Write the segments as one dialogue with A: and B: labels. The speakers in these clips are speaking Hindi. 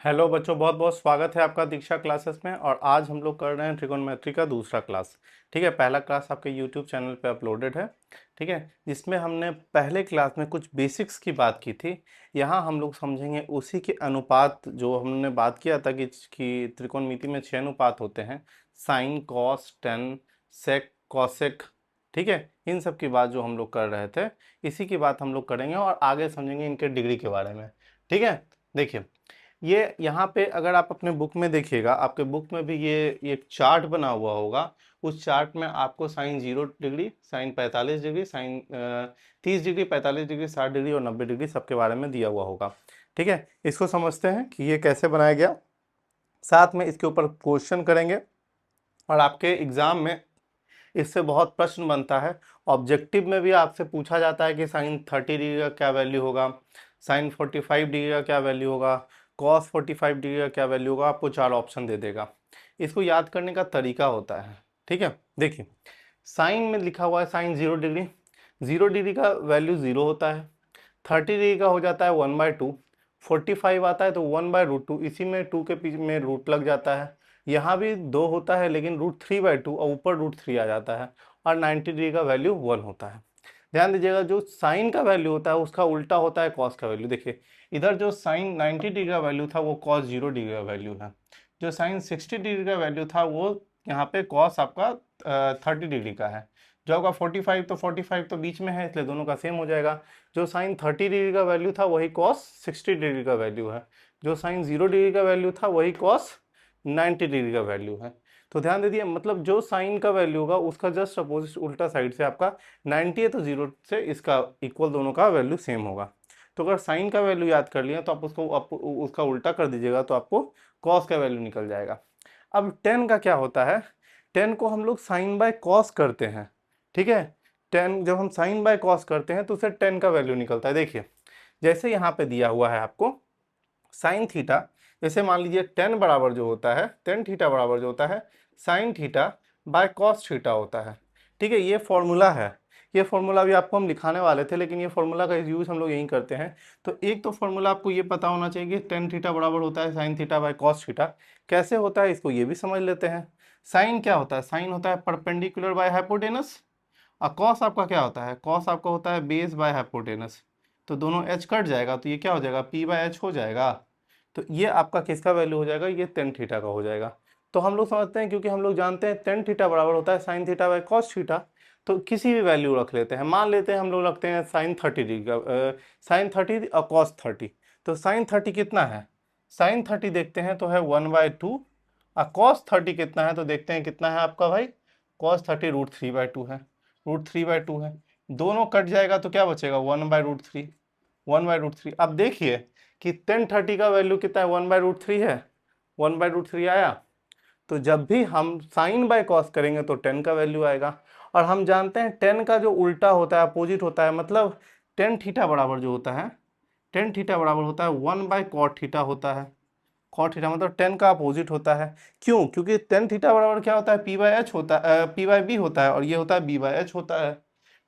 A: हेलो बच्चों, बहुत बहुत स्वागत है आपका दीक्षा क्लासेस में। और आज हम लोग कर रहे हैं ट्रिगोनोमेट्री का दूसरा क्लास। ठीक है, पहला क्लास आपके यूट्यूब चैनल पे अपलोडेड है। ठीक है, जिसमें हमने पहले क्लास में कुछ बेसिक्स की बात की थी। यहाँ हम लोग समझेंगे उसी के अनुपात जो हमने बात किया था कि त्रिकोणमिति में 6 अनुपात होते हैं: साइन, कॉस, टेन, सेक, कॉसेक। ठीक है, इन सब की बात जो हम लोग कर रहे थे, इसी की बात हम लोग करेंगे और आगे समझेंगे इनके डिग्री के बारे में। ठीक है, देखिए ये यहाँ पे अगर आप अपने बुक में देखिएगा, आपके बुक में भी ये एक चार्ट बना हुआ होगा। उस चार्ट में आपको sine 0 degree, sine 45 degree, sine 30 degree, 45 degree, 60 degree और 90 डिग्री सबके बारे में दिया हुआ होगा। ठीक है, इसको समझते हैं कि ये कैसे बनाया गया, साथ में इसके ऊपर क्वेश्चन करेंगे। और आपके एग्जाम में इससे बहुत प्रश्न बनता है। ऑब्जेक्टिव में भी आपसे पूछा जाता है कि साइन 30 डिग्री का क्या वैल्यू होगा, साइन 45 डिग्री का क्या वैल्यू होगा, कॉस 45 डिग्री का क्या वैल्यू होगा। आपको 4 ऑप्शन दे देगा। इसको याद करने का तरीका होता है। ठीक है, देखिए साइन में लिखा हुआ है साइन 0 डिग्री। 0 डिग्री का वैल्यू 0 होता है। 30 डिग्री का हो जाता है 1/2। 45 आता है तो 1/√2, इसी में 2 के पीछे में रूट लग जाता है। यहाँ भी 2 होता है लेकिन √3/2 और ऊपर √3 आ जाता है। और 90 डिग्री का वैल्यू 1 होता है। ध्यान दीजिएगा, जो साइन का वैल्यू होता है उसका उल्टा होता है कॉस का वैल्यू। देखिए इधर जो साइन 90 डिग्री का वैल्यू था वो कॉस 0 डिग्री का वैल्यू है। जो साइन 60 डिग्री का वैल्यू था वो यहाँ पे कॉस आपका 30 डिग्री का है। जो आपका 45 तो बीच में है, इसलिए दोनों का सेम हो जाएगा। जो साइन 30 डिग्री का वैल्यू था वही कॉस 60 डिग्री का वैल्यू है। जो साइन 0 डिग्री का वैल्यू था वही कॉस 90 डिग्री का वैल्यू है। तो ध्यान दे दिए, मतलब जो साइन का वैल्यू होगा उसका जस्ट अपोजिट उल्टा साइड से आपका 90 है तो 0 से इसका इक्वल दोनों का वैल्यू सेम होगा। तो अगर साइन का वैल्यू याद कर लिया तो आप उसका उल्टा कर दीजिएगा तो आपको कॉस का वैल्यू निकल जाएगा। अब टेन का क्या होता है, टेन को हम लोग साइन बाय कॉस करते हैं। ठीक है, टेन जब हम साइन बाय कॉस करते हैं तो उसे टेन का वैल्यू निकलता है। देखिए जैसे यहाँ पे दिया हुआ है आपको साइन थीटा, जैसे मान लीजिए टेन बराबर जो होता है, टेन थीटा बराबर जो होता है sine theta by cos theta होता है। ठीक है, ये फॉर्मूला है। ये फॉर्मूला भी आपको हम लिखाने वाले थे लेकिन ये फॉर्मूला का यूज हम लोग यहीं करते हैं। तो एक तो फॉर्मूला आपको ये पता होना चाहिए कि टेन थीटा बराबर होता है sine theta by cos theta. कैसे होता है इसको ये भी समझ लेते हैं। साइन क्या होता है, साइन होता है परपेंडिकुलर बाय हाइपोटेनस। और कॉस आपका क्या होता है, कॉस आपका होता है बेस बाय हाइपोटेनस। तो दोनों एच कट जाएगा तो ये क्या हो जाएगा, पी बाय एच हो जाएगा। तो ये आपका किसका वैल्यू हो जाएगा, ये टेन थीटा का हो जाएगा। तो हम लोग समझते हैं, क्योंकि हम लोग जानते हैं टेन थीटा बराबर होता है sine theta by cos theta. तो किसी भी वैल्यू रख लेते हैं, मान लेते हैं हम लोग रखते हैं साइन 30 डिग्री का, साइन 30 और कॉस 30। तो साइन 30 कितना है, साइन 30 देखते हैं तो है 1/2। और कॉस 30 कितना है तो देखते हैं कितना है आपका भाई, कॉस 30 √3/2 है। √3/2 है, दोनों कट जाएगा तो क्या बचेगा 1/√3। 1/√3। अब देखिए कि टेन 30 का वैल्यू कितना है, 1/√3 है। 1/√3 आया। तो जब भी हम साइन बाय कॉस करेंगे तो टेन का वैल्यू आएगा। और हम जानते हैं टेन का जो उल्टा होता है, अपोजिट होता है, मतलब टेन थीटा बराबर जो होता है, टेन थीटा बराबर होता है 1/कॉट थीटा होता है। कॉट थीटा मतलब टेन का अपोजिट होता है। क्यों, क्योंकि टेन थीटा बराबर क्या होता है, पी बाय एच होता है, पी बाय बी होता है, और ये होता है बी बाय एच होता है।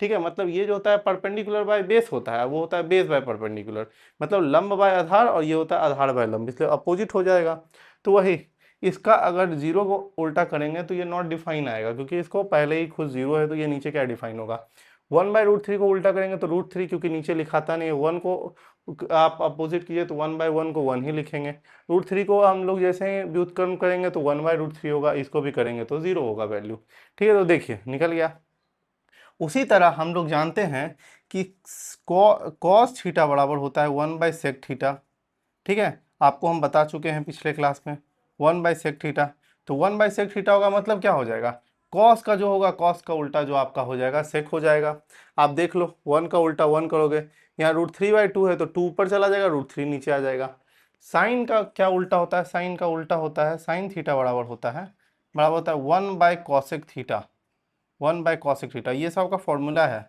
A: ठीक है, मतलब ये जो होता है परपेंडिकुलर बाय बेस होता है, वो होता है बेस बाय परपेंडिकुलर। मतलब लंब बाय आधार, और ये होता है आधार बाय लंब, इसलिए अपोजिट हो जाएगा। तो वही, इसका अगर जीरो को उल्टा करेंगे तो ये नॉट डिफाइन आएगा, क्योंकि इसको पहले ही खुद जीरो है तो ये नीचे क्या डिफाइन होगा। 1/√3 को उल्टा करेंगे तो √3, क्योंकि नीचे लिखाता नहीं है, वन को आप अपोजिट कीजिए तो 1/1 को 1 ही लिखेंगे। √3 को हम लोग जैसे ही व्युत्क्रम करेंगे तो 1/√3 होगा, इसको भी करेंगे तो 0 होगा वैल्यू। ठीक है, तो देखिए निकल गया। उसी तरह हम लोग जानते हैं कि कॉस थीटा बराबर होता है 1/सेक थीटा। ठीक है, आपको हम बता चुके हैं पिछले क्लास में 1/सेक थीटा। तो 1/सेक थीटा होगा मतलब क्या हो जाएगा, कॉस का जो होगा, कॉस का उल्टा जो आपका हो जाएगा सेक हो जाएगा। आप देख लो, 1 का उल्टा 1 करोगे, यहाँ √3/2 है तो 2 ऊपर चला जाएगा, √3 नीचे आ जाएगा। साइन का क्या उल्टा होता है, साइन का उल्टा होता है साइन थीटा बराबर होता है, बराबर होता है 1/कॉसेक थीटा। 1/कॉसेक थीटा, ये सब आपका फॉर्मूला है।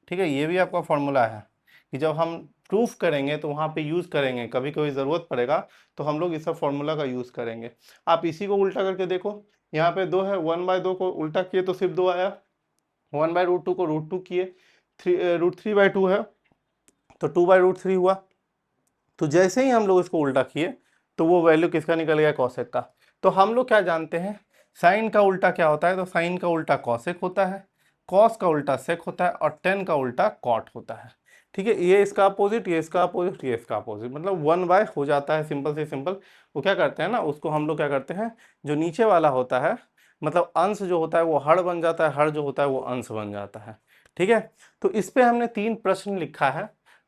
A: ठीक है, ये भी आपका फॉर्मूला है कि जब हम प्रूफ करेंगे तो वहाँ पे यूज़ करेंगे, कभी कभी ज़रूरत पड़ेगा तो हम लोग इस सब फॉर्मूला का यूज़ करेंगे। आप इसी को उल्टा करके देखो, यहाँ पे 2 है, 1/2 को उल्टा किए तो सिर्फ 2 आया। 1/√2 को √2 किए, √3/2 है तो 2/√3 हुआ। तो जैसे ही हम लोग इसको उल्टा किए तो वो वैल्यू किसका निकल गया, कोसेक का। तो हम लोग क्या जानते हैं, साइन का उल्टा क्या होता है, तो साइन का उल्टा कोसेक होता है, कॉस का उल्टा सेक होता है और टेन का उल्टा कॉट होता है। ठीक है, ये इसका अपोजिट, ये इसका अपोजिट, ये इसका अपोजिट, मतलब 1 बाय हो जाता है, सिंपल से सिंपल। वो क्या करते हैं ना, उसको हम लोग क्या करते हैं, जो नीचे वाला होता है मतलब अंश जो होता है वो हर बन जाता है, हर जो होता है वो अंश बन जाता है। ठीक है, तो इस पे हमने 3 प्रश्न लिखा है।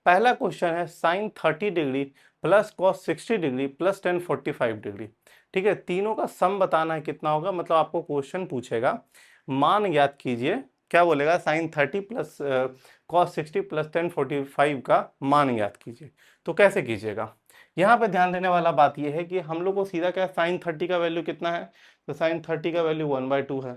A: पहला क्वेश्चन है sine 30 degree plus cos 60 degree plus tan 45 degree. ठीक है, तीनों का सम बताना है कितना होगा, मतलब आपको क्वेश्चन पूछेगा मान ज्ञात कीजिए, क्या बोलेगा, sine 30 plus cos 60 plus tan 45 का मान ज्ञात कीजिए। तो कैसे कीजिएगा, यहाँ पे ध्यान देने वाला बात यह है कि हम लोग को सीधा क्या, साइन 30 का वैल्यू कितना है, तो साइन 30 का वैल्यू 1/2 है।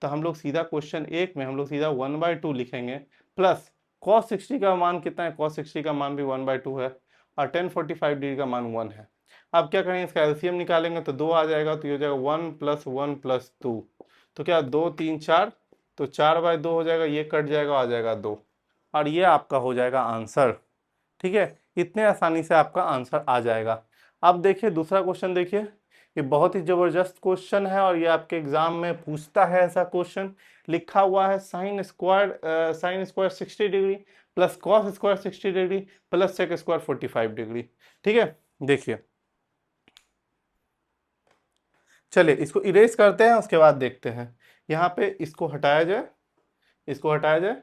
A: तो हम लोग सीधा क्वेश्चन 1 में हम लोग सीधा 1/2 लिखेंगे, प्लस cos 60 का मान कितना है, cos 60 का मान भी 1/2 है और tan 45 डिग्री का मान 1 है। अब क्या करेंगे, इसका एलसीएम निकालेंगे तो 2 आ जाएगा, तो ये हो जाएगा 1 + 1 + 2, तो क्या 2 3 4, तो 4/2 हो जाएगा, ये कट जाएगा, आ जाएगा 2, और ये आपका हो जाएगा आंसर। ठीक है, इतने आसानी से आपका आंसर आ जाएगा। अब देखिए दूसरा क्वेश्चन, देखिए ये बहुत ही जबरदस्त क्वेश्चन है और ये आपके एग्जाम में पूछता है ऐसा क्वेश्चन। लिखा हुआ है sine square 60 degree plus cos square 60 degree plus sec square 45 degree. ठीक है, देखिए चलिए इसको इरेज करते हैं, उसके बाद देखते हैं। यहाँ पे इसको हटाया जाए, इसको हटाया जाए,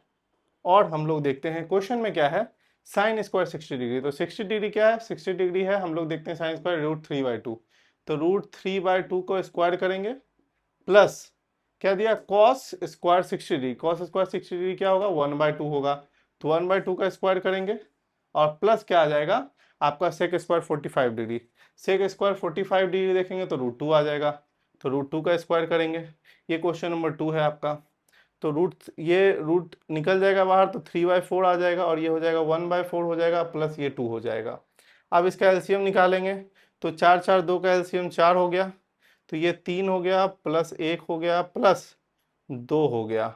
A: और हम लोग देखते हैं क्वेश्चन में क्या है, साइन स्क्वायर 60 डिग्री। तो 60 डिग्री क्या है, 60 डिग्री है, हम लोग देखते हैं साइन स्क्वायर √3/2, तो √3/2 को स्क्वायर करेंगे, प्लस क्या दिया, cos square 60 degree, cos square 60 degree क्या होगा, 1/2 होगा, तो 1/2 का स्क्वायर करेंगे, और प्लस क्या आ जाएगा आपका sec square 45 degree, sec square 45 degree देखेंगे तो √2 आ जाएगा, तो √2 का स्क्वायर करेंगे। ये क्वेश्चन नंबर 2 है आपका। तो रूट निकल जाएगा बाहर, तो 3/4 आ जाएगा, और ये हो जाएगा 1/4 हो जाएगा, प्लस ये 2 हो जाएगा। अब इसका एलसीएम निकालेंगे, तो 4 4 2 का एलसीएम 4 हो गया, तो ये 3 हो गया, प्लस 1 हो गया, प्लस 2 हो गया।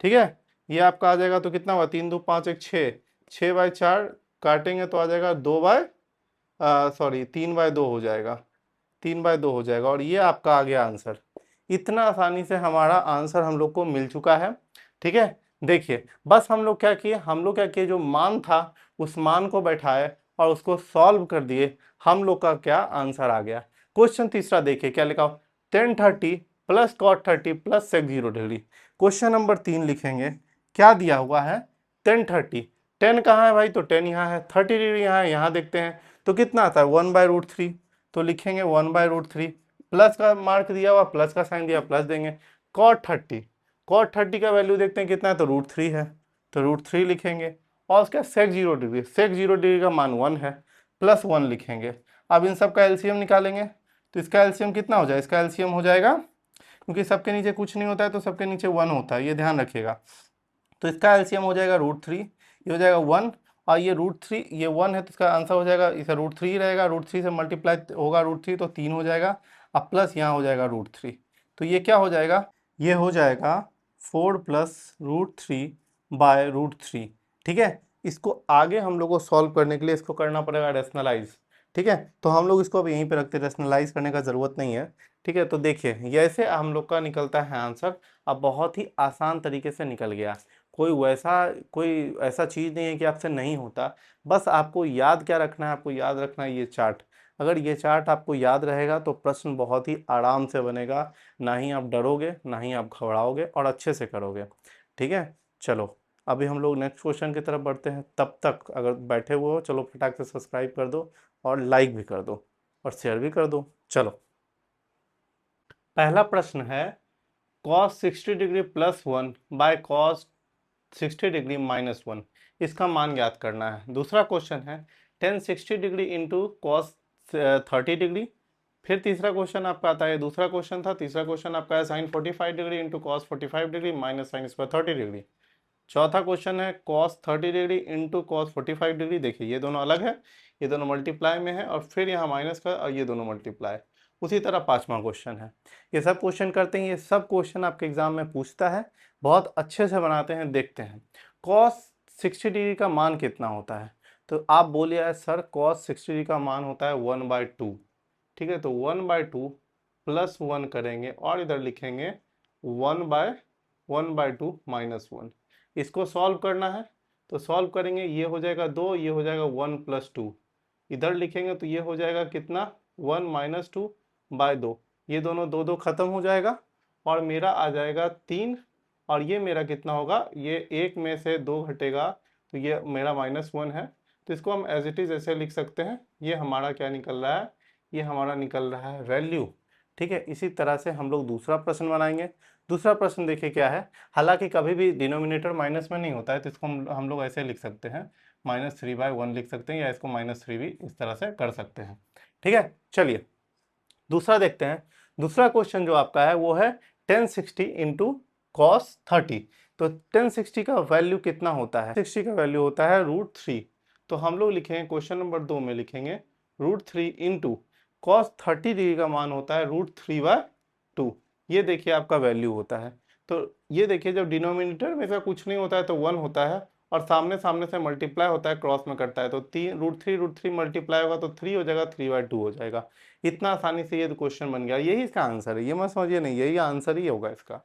A: ठीक है, ये आपका आ जाएगा, तो कितना हुआ, 3 2 5 1 6, 6/4 काटेंगे तो आ जाएगा 3/2 हो जाएगा, 3/2 हो जाएगा, और ये आपका आ गया आंसर। इतना आसानी से हमारा आंसर हम लोग को मिल चुका है। ठीक है, देखिए बस हम लोग क्या किए, जो मान था उस मान को बैठाए और उसको सॉल्व कर दिए, हम लोग का क्या आंसर आ गया। क्वेश्चन तीसरा देखिए क्या लिखा, tan 30 plus cot 30 plus sec 0 degree. Question number 3 लिखेंगे, क्या दिया हुआ है, tan 30, 10 कहाँ है भाई, तो 10 यहाँ है, 30 डिग्री यहाँ है, यहाँ देखते हैं, तो कितना आता है 1/√3, तो लिखेंगे 1/√3, प्लस का मार्क दिया हुआ, प्लस का साइन दिया, प्लस देंगे। cot 30 का वैल्यू देखते हैं कितना है, तो √3 है, तो √3 लिखेंगे, और उसका सेक 0 डिग्री, सेक 0 डिग्री का मान 1 है, प्लस 1 लिखेंगे। अब इन सब का एलसीएम निकालेंगे, तो इसका एलसीएम कितना हो जाएगा, इसका एलसीएम हो जाएगा, क्योंकि सबके नीचे कुछ नहीं होता है तो सबके नीचे 1 होता है, ये ध्यान रखिएगा। तो इसका एलसीएम हो जाएगा √3, ये हो जाएगा 1, और ये √3, ये 1 है तो इसका आंसर हो जाएगा, इसका √3 रहेगा, √3 से मल्टीप्लाई होगा √3 तो 3 हो जाएगा, अब प्लस यहाँ हो जाएगा √3, तो ये क्या हो जाएगा, ये हो जाएगा 4 + √3/√3। ठीक है, इसको आगे हम लोग को सॉल्व करने के लिए इसको करना पड़ेगा रेशनलाइज। ठीक है, तो हम लोग इसको अब यहीं पे रखते, रेशनलाइज करने का ज़रूरत नहीं है। ठीक है, तो देखिए ऐसे हम लोग का निकलता है आंसर। अब बहुत ही आसान तरीके से निकल गया, कोई ऐसा चीज़ नहीं है कि आपसे नहीं होता। बस आपको याद क्या रखना है, आपको याद रखना है ये चार्ट। अगर ये चार्ट आपको याद रहेगा तो प्रश्न बहुत ही आराम से बनेगा, ना ही आप डरोगे ना ही आप घबराओगे, और अच्छे से करोगे। ठीक है, चलो अभी हम लोग नेक्स्ट क्वेश्चन की तरफ बढ़ते हैं। तब तक अगर बैठे हुए हो, चलो फटाक से सब्सक्राइब कर दो और लाइक भी कर दो और शेयर भी कर दो। चलो पहला प्रश्न है, cos 60 degree +1 by cos 60 degree -1, इसका मान ज्ञात करना है। दूसरा क्वेश्चन है tan 60 degree into cos 30 degree. फिर तीसरा क्वेश्चन आपका आता है, दूसरा क्वेश्चन था, तीसरा क्वेश्चन आपका है sin 45 degree into cos 45 degree minus sine square 30 degree. चौथा क्वेश्चन है cos 30 degree into cos 45 degree. देखिए ये दोनों अलग है, ये दोनों मल्टीप्लाई में है, और फिर यहाँ माइनस का, और ये दोनों मल्टीप्लाई। उसी तरह पांचवा क्वेश्चन है, ये सब क्वेश्चन करते हैं, ये सब क्वेश्चन आपके एग्जाम में पूछता है, बहुत अच्छे से बनाते हैं। देखते हैं cos 60 डिग्री का मान कितना होता है, तो आप बोलिए सर cos 60 डिग्री का मान होता है 1/2। ठीक है, तो 1/2 प्लस 1 करेंगे और इधर लिखेंगे 1/2 माइनस 1। इसको सॉल्व करना है, तो सॉल्व करेंगे, ये हो जाएगा 2, ये हो जाएगा 1 प्लस 2, इधर लिखेंगे तो ये हो जाएगा कितना 1 माइनस 2/2, ये दोनों दो दो खत्म हो जाएगा और मेरा आ जाएगा 3, और ये मेरा कितना होगा, ये एक में से 2 घटेगा तो ये मेरा -1 है। तो इसको हम एज इट इज ऐसे लिख सकते हैं, ये हमारा क्या निकल रहा है, ये हमारा निकल रहा है वैल्यू। ठीक है, इसी तरह से हम लोग दूसरा प्रश्न बनाएंगे। दूसरा प्रश्न देखिए क्या है, हालांकि कभी भी डिनोमिनेटर माइनस में नहीं होता है, तो इसको हम लोग ऐसे लिख सकते हैं, -3/1 लिख सकते हैं, या इसको -3 भी इस तरह से कर सकते हैं। ठीक है, चलिए दूसरा देखते हैं। दूसरा क्वेश्चन जो आपका है वो है 1060 इंटू कॉस 30। तो 1060 का वैल्यू कितना होता है, 60 का वैल्यू होता है √3। तो हम लोग लिखेंगे क्वेश्चन नंबर 2 में लिखेंगे √3 इंटू कॉस 30 डिग्री का मान होता है √3/2। ये देखिए आपका वैल्यू होता है। तो ये देखिए जब डिनोमिनेटर में से कुछ नहीं होता है तो 1 होता है, और सामने सामने से मल्टीप्लाई होता है, क्रॉस में करता है, तो √3 मल्टीप्लाई होगा तो 3 हो जाएगा, 3/2 हो जाएगा। इतना आसानी से ये तो क्वेश्चन बन गया, यही इसका आंसर है, ये मत समझिए नहीं, यही आंसर ही होगा इसका।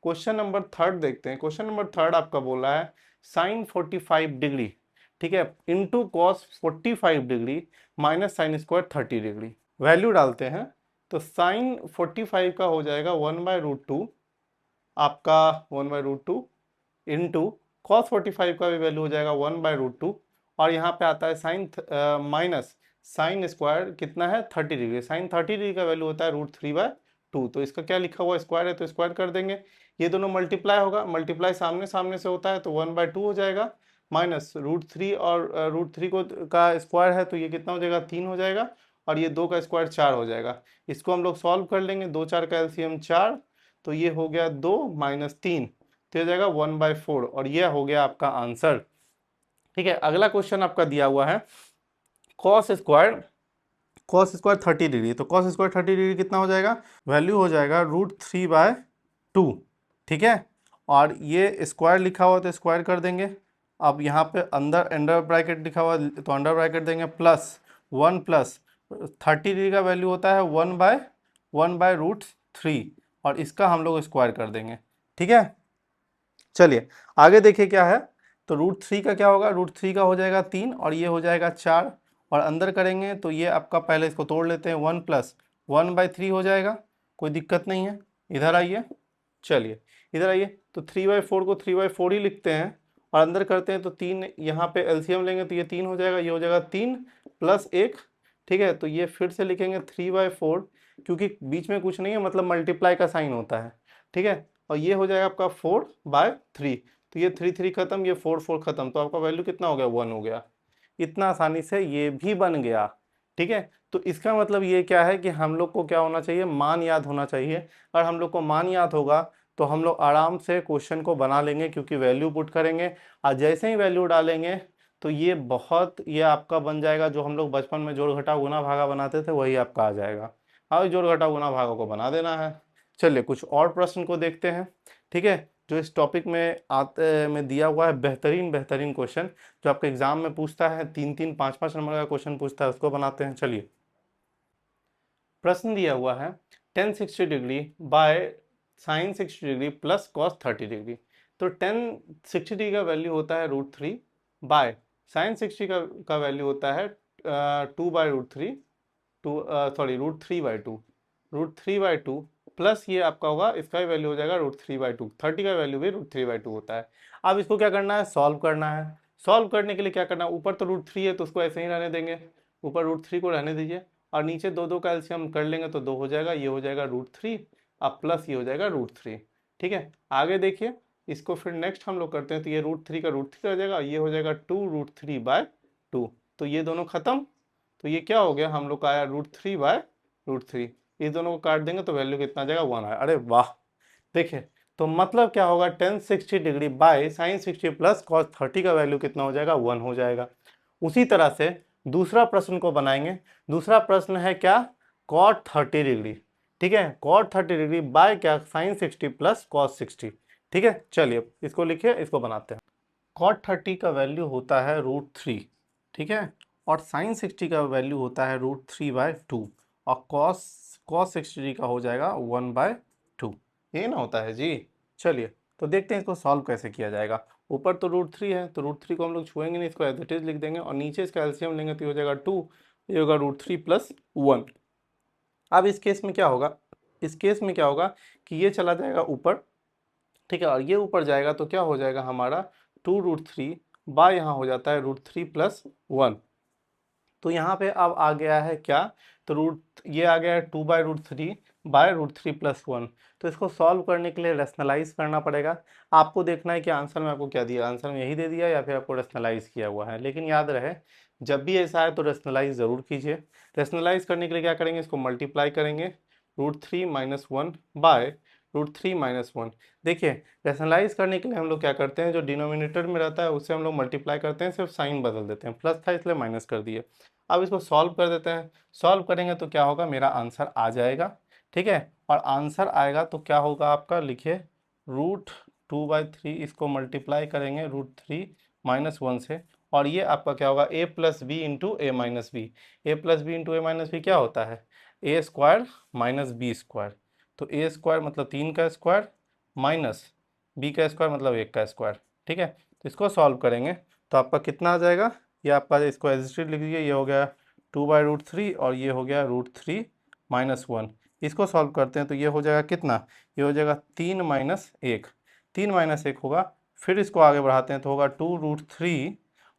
A: क्वेश्चन नंबर 3 देखते हैं। क्वेश्चन नंबर 3 आपका बोला है साइन 45 डिग्री, ठीक है, into cos 45 degree minus sine square 30 degree. Value डालते हैं, तो साइन 45 का हो जाएगा 1/√2, आपका 1/√2 इंटू कॉस 45 का भी वैल्यू हो जाएगा 1/√2, और यहाँ पे आता है साइन माइनस साइन स्क्वायर कितना है 30 डिग्री, साइन 30 डिग्री का वैल्यू होता है √3/2। तो इसका क्या लिखा हुआ स्क्वायर है, तो स्क्वायर कर देंगे, ये दोनों मल्टीप्लाई होगा, मल्टीप्लाई सामने सामने से होता है तो 1/2 हो जाएगा, माइनस √3 और √3 को का स्क्वायर है तो ये कितना हो जाएगा 3 हो जाएगा, और ये 2 का स्क्वायर 4 हो जाएगा। इसको हम लोग सॉल्व कर लेंगे, 2 4 का एलसीएम 4, तो ये हो गया 2 माइनस 3, तो हो जाएगा 1/4, और यह हो गया आपका आंसर। ठीक है, अगला क्वेश्चन आपका दिया हुआ है कॉस स्क्वायर 30 डिग्री। तो कॉस स्क्वायर 30 डिग्री कितना हो जाएगा, वैल्यू हो जाएगा √3/2। ठीक है, और ये स्क्वायर लिखा हुआ तो स्क्वायर कर देंगे, अब यहाँ पे अंदर अंडर ब्रैकेट लिखा हुआ तो अंडर ब्रैकेट देंगे, प्लस 1 प्लस 30 डिग्री का वैल्यू होता है 1/√3, और इसका हम लोग स्क्वायर कर देंगे। ठीक है, चलिए आगे देखिए क्या है, तो √3 का क्या होगा, √3 का हो जाएगा 3, और ये हो जाएगा 4, और अंदर करेंगे तो ये आपका पहले इसको तोड़ लेते हैं, 1 प्लस 1/3 हो जाएगा, कोई दिक्कत नहीं है। इधर आइए, चलिए इधर आइए, तो 3/4 को 3/4 ही लिखते हैं, और अंदर करते हैं तो 3, यहाँ पे एलसीएम लेंगे तो ये 3 हो जाएगा, ये हो जाएगा 3 प्लस 1। ठीक है, तो ये फिर से लिखेंगे 3/4, क्योंकि बीच में कुछ नहीं है, मतलब मल्टीप्लाई का साइन होता है। ठीक है, और ये हो जाएगा आपका 4/3, तो ये 3 3 खत्म, ये 4 4 खत्म, तो आपका वैल्यू कितना हो गया 1 हो गया। इतना आसानी से ये भी बन गया। ठीक है, तो इसका मतलब ये क्या है कि हम लोग को क्या होना चाहिए, मान याद होना चाहिए, और हम लोग को मान याद होगा तो हम लोग आराम से क्वेश्चन को बना लेंगे, क्योंकि वैल्यू पुट करेंगे, और जैसे ही वैल्यू डालेंगे तो ये आपका बन जाएगा, जो हम लोग बचपन में जोड़ घटाव गुना भागा बनाते थे वही आपका आ जाएगा। अब जोड़ घटाव गुना भागा को बना देना है। चलिए कुछ और प्रश्न को देखते हैं। ठीक है, जो इस टॉपिक में दिया हुआ है बेहतरीन क्वेश्चन, जो आपके एग्जाम में पूछता है, 3 3 5 5 नंबर का क्वेश्चन पूछता है, उसको बनाते हैं। चलिए प्रश्न दिया हुआ है tan60 degree by sin60 degree plus cos 30 degree. तो tan60 डिग्री का वैल्यू होता है √3 बाय sin60 का वैल्यू होता है 2/√3, √3/2 प्लस ये आपका होगा, इसका भी वैल्यू हो जाएगा √3/2, 30 का वैल्यू भी √3/2 होता है। अब इसको क्या करना है, सॉल्व करना है। सॉल्व करने के लिए क्या करना है, ऊपर तो √3 है तो उसको ऐसे ही रहने देंगे, ऊपर √3 को रहने दीजिए, और नीचे 2 2 का एलसीएम कर लेंगे तो 2 हो जाएगा, ये हो जाएगा √3, अब प्लस ये हो जाएगा √3। ठीक है, आगे देखिए, इसको फिर नेक्स्ट हम लोग करते हैं, तो ये √3 का √3 हो जाएगा, ये हो जाएगा 2√3/2, तो ये दोनों खत्म, तो ये क्या हो गया, हम लोग का आया √3/√3, इस दोनों को काट देंगे तो वैल्यू कितना आ जाएगा 1 आया। अरे वाह, देखिए तो मतलब क्या होगा, tan60 degree by sin60 plus cos 30 का वैल्यू कितना हो जाएगा 1 हो जाएगा। उसी तरह से दूसरा प्रश्न को बनाएंगे। दूसरा प्रश्न है क्या, cot 30 डिग्री। ठीक है, cot 30 डिग्री बाय क्या, sin60 प्लस cos 60। ठीक है, चलिए इसको लिखिए, इसको बनाते हैं। cot 30 का वैल्यू होता है √3, ठीक है, और sin60 का वैल्यू होता है √3/2, और कॉस कॉस 60 का हो जाएगा 1/2। ये ना होता है जी। चलिए तो देखते हैं इसको सॉल्व कैसे किया जाएगा। ऊपर तो √3 है, तो √3 को हम लोग छुएंगे नहीं, इसको एज इट इज लिख देंगे और नीचे इसका एलसीएम लेंगे तो ये हो जाएगा 2, ये होगा √3 + 1। अब इस केस में क्या होगा, इस केस में क्या होगा कि ये चला जाएगा ऊपर, ठीक है, और ये ऊपर जाएगा तो क्या हो जाएगा हमारा 2√3 बाय यहाँ हो जाता है √3 + 1। तो यहाँ पे अब आ गया है क्या, तो ये आ गया है 2/√3 बाय √3 + 1। तो इसको सॉल्व करने के लिए रेशनलाइज करना पड़ेगा। आपको देखना है कि आंसर में आपको क्या दिया, आंसर में यही दे दिया या फिर आपको रेशनलाइज किया हुआ है। लेकिन याद रहे जब भी ऐसा है तो रेशनलाइज ज़रूर कीजिए। रेशनलाइज करने के लिए क्या करेंगे, इसको मल्टीप्लाई करेंगे √3 - 1 बाय √3 - 1। देखिए रेशनलाइज करने के लिए हम लोग क्या करते हैं, जो डिनोमिनेटर में रहता है उससे हम लोग मल्टीप्लाई करते हैं, सिर्फ साइन बदल देते हैं, प्लस था इसलिए माइनस कर दिए। अब इसको सॉल्व कर देते हैं। सॉल्व करेंगे तो क्या होगा, मेरा आंसर आ जाएगा, ठीक है। और आंसर आएगा तो क्या होगा आपका, लिखिए √2/3, इसको मल्टीप्लाई करेंगे √3 - 1 से, और ये आपका क्या होगा a + b × a - b। a + b × a - b क्या होता है, a² - b²। तो a² मतलब 3 का स्क्वायर माइनस b का स्क्वायर मतलब 1 का स्क्वायर, ठीक है। तो इसको सॉल्व करेंगे तो आपका कितना आ जाएगा, ये आपका, इसको एज इट इज लिख दीजिए, ये हो गया 2/√3 और ये हो गया √3 - 1। इसको सॉल्व करते हैं तो ये हो जाएगा कितना, ये हो जाएगा 3 - 1, 3 - 1 होगा। फिर इसको आगे बढ़ाते हैं तो होगा 2√3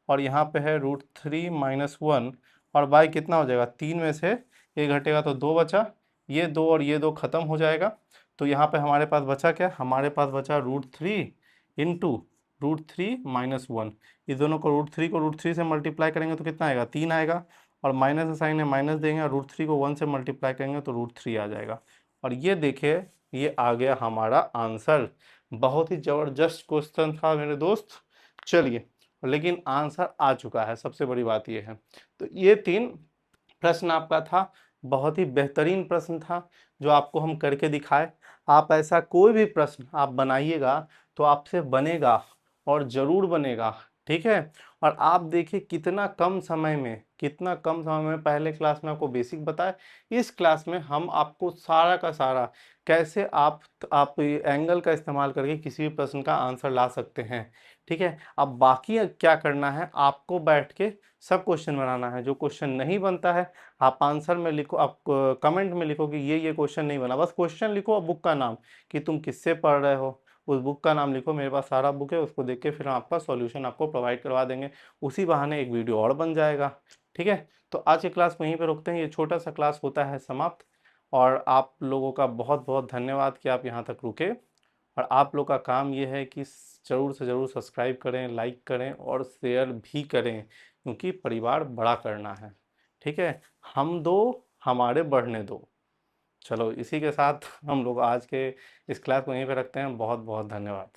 A: और यहाँ पे है √3 - 1, और बाई कितना हो जाएगा, 3 में से ये घटेगा तो 2 बचा, ये 2 और ये 2 खत्म हो जाएगा। तो यहाँ पे हमारे पास बचा क्या, हमारे पास बचा √3 × √3 - 1। इस दोनों को √3 को √3 से मल्टीप्लाई करेंगे तो कितना आएगा, 3 आएगा, और माइनस का साइन है माइनस देंगे, और √3 को 1 से मल्टीप्लाई करेंगे तो √3 आ जाएगा। और ये देखिए ये आ गया हमारा आंसर। बहुत ही ज़बरदस्त क्वेश्चन था मेरे दोस्त। चलिए लेकिन आंसर आ चुका है, सबसे बड़ी बात ये है। तो ये 3 प्रश्न आपका था, बहुत ही बेहतरीन प्रश्न था जो आपको हम करके दिखाए। आप ऐसा कोई भी प्रश्न आप बनाइएगा तो आपसे बनेगा और ज़रूर बनेगा, ठीक है। और आप देखिए कितना कम समय में, कितना कम समय में, पहले क्लास में आपको बेसिक बताया, इस क्लास में हम आपको सारा का सारा कैसे आप एंगल का इस्तेमाल करके किसी भी प्रश्न का आंसर ला सकते हैं, ठीक है। अब बाकी क्या करना है, आपको बैठ के सब क्वेश्चन बनाना है। जो क्वेश्चन नहीं बनता है आप आंसर में लिखो, आप कमेंट में लिखो कि ये क्वेश्चन नहीं बना, बस क्वेश्चन लिखो और बुक का नाम कि तुम किससे पढ़ रहे हो, उस बुक का नाम लिखो। मेरे पास सारा बुक है, उसको देख के फिर हम आपका सॉल्यूशन आपको प्रोवाइड करवा देंगे। उसी बहाने एक वीडियो और बन जाएगा, ठीक है। तो आज की क्लास वहीं पे रोकते हैं, ये छोटा सा क्लास होता है समाप्त। और आप लोगों का बहुत बहुत धन्यवाद कि आप यहाँ तक रुके। और आप लोग का काम ये है कि ज़रूर से ज़रूर सब्सक्राइब करें, लाइक करें और शेयर भी करें, क्योंकि परिवार बड़ा करना है, ठीक है। हम दो, हमारे बढ़ने दो। चलो इसी के साथ हम लोग आज के इस क्लास को यहीं पे रखते हैं। बहुत बहुत धन्यवाद।